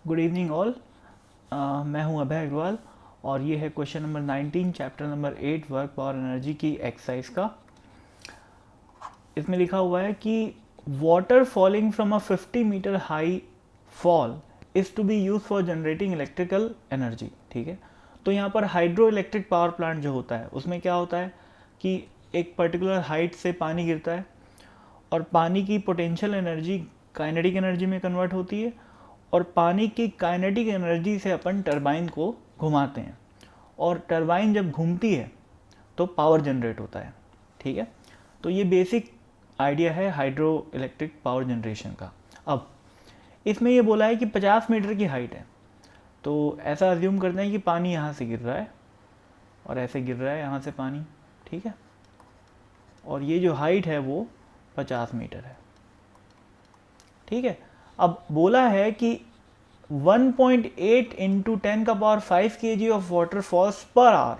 Good evening all. मैं हूं अभय अग्रवाल और ये है question number 19 chapter number 8 work power energy की एक्सरसाइज का। इसमें लिखा हुआ है कि water falling from a 50 metre high fall is to be use for generating electrical energy. ठीक है, तो यहाँ पर हाइड्रो इलेक्ट्रिक पावर प्लांट जो होता है उसमें क्या होता है कि एक पर्टिकुलर हाइट से पानी गिरता है और पानी की पोटेंशियल एनर्जी काइनेटिक एनर्जी में कन्वर्ट होती है और पानी की काइनेटिक एनर्जी से अपन टरबाइन को घुमाते हैं और टरबाइन जब घूमती है तो पावर जनरेट होता है। ठीक है, तो ये बेसिक आइडिया है हाइड्रो इलेक्ट्रिक पावर जनरेशन का। अब इसमें ये बोला है कि 50 मीटर की हाइट है, तो ऐसा अज्यूम करते हैं कि पानी यहाँ से गिर रहा है और ऐसे गिर रहा है यहाँ से पानी। ठीक है, और ये जो हाइट है वो 50 मीटर है। ठीक है, अब बोला है कि 1.8 into 10⁵ kg of water falls per hour,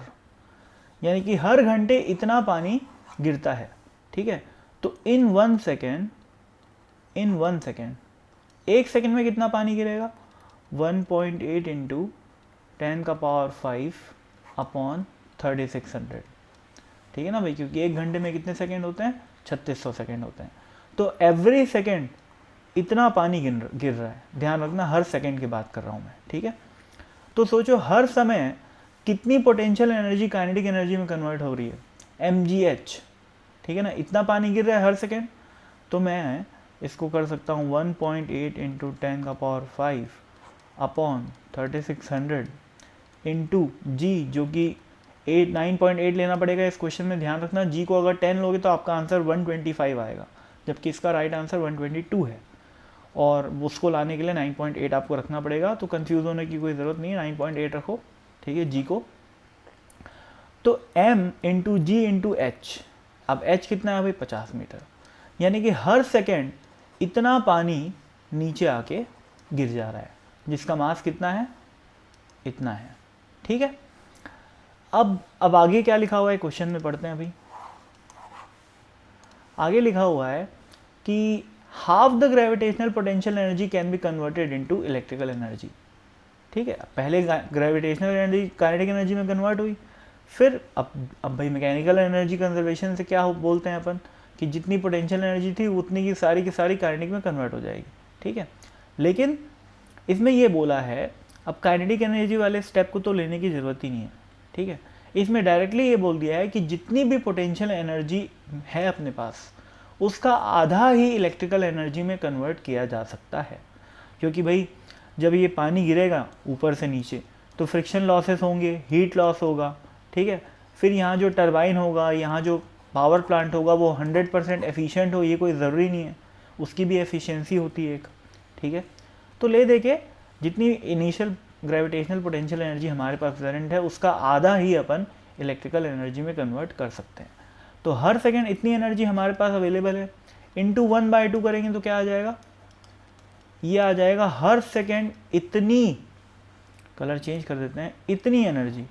यानी कि हर घंटे इतना पानी गिरता है। ठीक है, तो इन 1 सेकेंड, एक सेकेंड में कितना पानी गिरेगा? 1.8 इंटू 10⁵ अपॉन 3600। ठीक है ना भाई, क्योंकि एक घंटे में कितने सेकेंड होते हैं? 3600 सेकेंड होते हैं। तो एवरी सेकेंड इतना पानी गिर रहा है। ध्यान रखना, हर सेकेंड की बात कर रहा हूँ मैं। ठीक है, तो सोचो हर समय कितनी पोटेंशियल एनर्जी काइनेटिक एनर्जी में कन्वर्ट हो रही है, mgh। ठीक है ना, इतना पानी गिर रहा है हर सेकेंड। तो मैं इसको कर सकता हूँ 1.8 इंटू 10⁵ अपॉन 3600 इंटू जी, जो कि 9.8 लेना पड़ेगा इस क्वेश्चन में। ध्यान रखना, जी को अगर 10 लोगे तो आपका आंसर 125 आएगा, जबकि इसका राइट आंसर 122 है और उसको लाने के लिए 9.8 आपको रखना पड़ेगा। तो कंफ्यूज होने की कोई ज़रूरत नहीं है, 9.8 रखो। ठीक है, जी को। तो m इंटू जी इंटू एच, अब h कितना है भाई? 50 मीटर, यानी कि हर सेकेंड इतना पानी नीचे आके गिर जा रहा है, जिसका मास कितना है? इतना है। ठीक है, अब आगे क्या लिखा हुआ है क्वेश्चन में, पढ़ते हैं अभी। आगे लिखा हुआ है कि half the gravitational potential energy can be converted into electrical energy. ठीक है, पहले ग्रेविटेशनल एनर्जी काइनेटिक एनर्जी में कन्वर्ट हुई, फिर अब भाई मैकेनिकल एनर्जी कंजर्वेशन से क्या बोलते हैं अपन कि जितनी पोटेंशियल एनर्जी थी उतनी की सारी काइनेटिक में कन्वर्ट हो जाएगी। ठीक है, लेकिन इसमें ये बोला है, अब काइनेटिक एनर्जी वाले स्टेप को तो लेने की ज़रूरत ही नहीं है। ठीक है, इसमें डायरेक्टली ये बोल दिया है कि जितनी भी पोटेंशियल एनर्जी है अपने पास, उसका आधा ही इलेक्ट्रिकल एनर्जी में कन्वर्ट किया जा सकता है। क्योंकि भाई जब ये पानी गिरेगा ऊपर से नीचे तो फ्रिक्शन लॉसेस होंगे, हीट लॉस होगा। ठीक है, फिर यहाँ जो टरबाइन होगा, यहाँ जो पावर प्लांट होगा वो 100% एफिशिएंट हो, ये कोई ज़रूरी नहीं है, उसकी भी एफिशिएंसी होती है एक। ठीक है, तो ले दे के जितनी इनिशियल ग्रेविटेशनल पोटेंशियल एनर्जी हमारे पास प्रेजेंट है उसका आधा ही अपन इलेक्ट्रिकल एनर्जी में कन्वर्ट कर सकते हैं। तो हर सेकेंड इतनी एनर्जी हमारे पास अवेलेबल है, इंटू 1/2 करेंगे तो क्या आ जाएगा? ये आ जाएगा हर सेकेंड इतनी, कलर चेंज कर देते हैं, इतनी एनर्जी,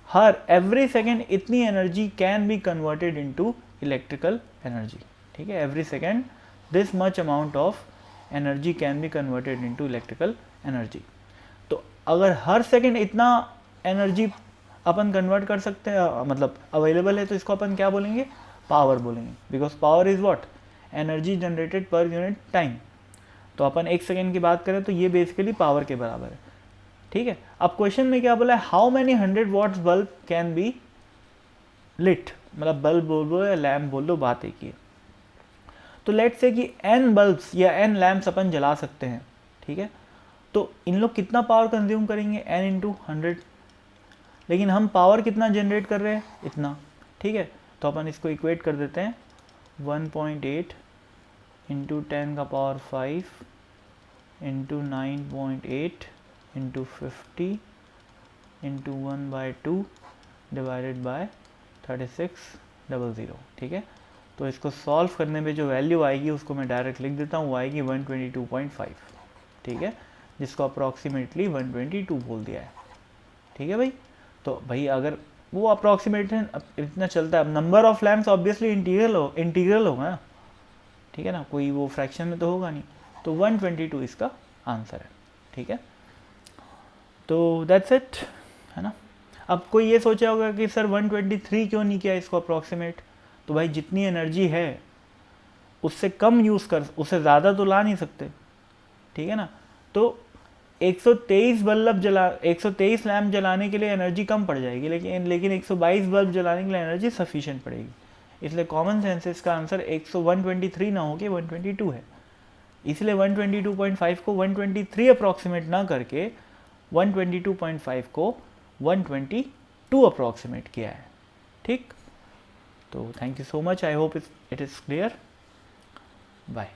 हर एवरी सेकेंड इतनी energy can be converted into electrical energy. ठीक है, every second this much amount of energy can be converted into electrical energy. तो अगर हर सेकेंड इतना एनर्जी अपन कन्वर्ट कर सकते हैं, मतलब अवेलेबल है, तो इसको अपन क्या बोलेंगे? पावर बोलेंगे, because power is what? Energy generated per unit time. तो अपन एक सेकेंड की बात करें तो ये बेसिकली पावर के बराबर है। ठीक है, अब क्वेश्चन में क्या बोला है? How many 100 watts bulb can be lit, मतलब बल्ब बोल दो या लैम्प बोल दो, बात एक ही है। तो लेट से कि n बल्ब्स या n लैम्प्स अपन जला सकते हैं। ठीक है, तो इन लोग कितना पावर कंज्यूम करेंगे? n इंटू 100, लेकिन हम पावर कितना जनरेट कर रहे हैं? इतना। ठीक है, तो अपन इसको इक्वेट कर देते हैं 1.8 into 10⁵ into 9.8 into 50 into 1/2 divided by 3600। ठीक है, तो इसको सॉल्व करने में जो वैल्यू आएगी उसको मैं डायरेक्ट लिख देता हूँ, वो आएगी 122.5। ठीक है, जिसको अप्रॉक्सीमेटली 122 बोल दिया है। ठीक है भाई, तो भाई अगर वो अप्रॉक्सीमेटली इतना चलता है, अब number of lamps obviously integral होगा ना। ठीक है ना, कोई वो फ्रैक्शन में तो होगा नहीं, तो 122 इसका आंसर है। ठीक है, तो दैट्स इट, है ना। अब कोई ये सोचा होगा कि सर 123 क्यों नहीं किया इसको अप्रॉक्सीमेट, तो भाई जितनी एनर्जी है उससे कम यूज़ कर, उससे ज़्यादा तो ला नहीं सकते, ठीक है ना। तो 123 बल्ब 123 लैम्प जलाने के लिए एनर्जी कम पड़ जाएगी, लेकिन 122 बल्ब जलाने के लिए एनर्जी सफिशिएंट पड़ेगी। इसलिए कॉमन सेंस इसका आंसर 123 ना हो के 122 है। इसलिए 122.5 को 123 अप्रॉक्सीमेट ना करके 122.5 को 122 अप्रॉक्सीमेट किया है, ठीक। तो thank you so much, I hope it is clear, bye.